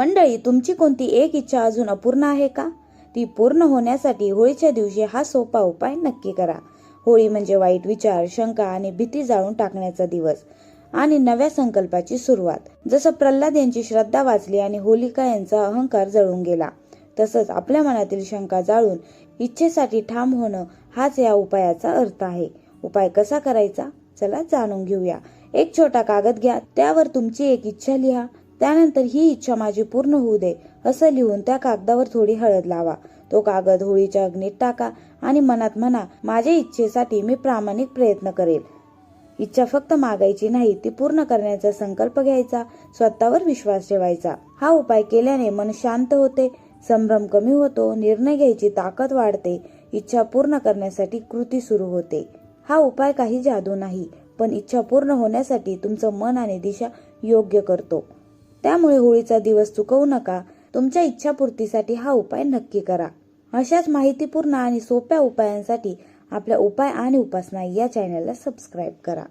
मंडळी, तुमची कोणती एक इच्छा अजून अपूर्ण आहे का? ती पूर्ण होण्यासाठी होळीच्या दिवशी हा सोपा उपाय नक्की करा. होळी म्हणजे वाईट विचार, शंका आणि भीती जाळून टाकण्याचा दिवस आणि नव्या संकल्पाची सुरुवात. जसं प्रल्हाद यांची श्रद्धा वाचली आणि होलिका यांचा अहंकार जळून गेला, तसंच आपल्या मनातील शंका जाळून इच्छेसाठी ठाम होणं हाच या उपायाचा अर्थ आहे. उपाय कसा करायचा? चला जाणून घेऊया. एक छोटा कागद घ्या, त्यावर तुमची एक इच्छा लिहा. त्यानंतर ही इच्छा माझी पूर्ण होऊ दे असं लिहून त्या कागदावर थोडी हळद लावा. तो कागद होळीच्या अग्नीत टाका आणि मनात म्हणा, माझ्या इच्छेसाठी मी प्रामाणिक प्रयत्न करेल. इच्छा फक्त मागायची नाही, ती पूर्ण करण्याचा संकल्प घ्यायचा, स्वतःवर विश्वास ठेवायचा. हा उपाय केल्याने मन शांत होते, संभ्रम कमी होतो, निर्णय घ्यायची ताकद वाढते, इच्छा पूर्ण करण्यासाठी कृती सुरू होते. हा उपाय काही जादू नाही, पण इच्छा पूर्ण होण्यासाठी तुमचं मन आणि दिशा योग्य करतो. त्यामुळे होळीचा दिवस चुकवू नका. तुमच्या इच्छापूर्तीसाठी हा उपाय नक्की करा. अशाच माहितीपूर्ण आणि सोप्या उपायांसाठी आपल्या उपाय आणि उपासना या चॅनलला सबस्क्राईब करा.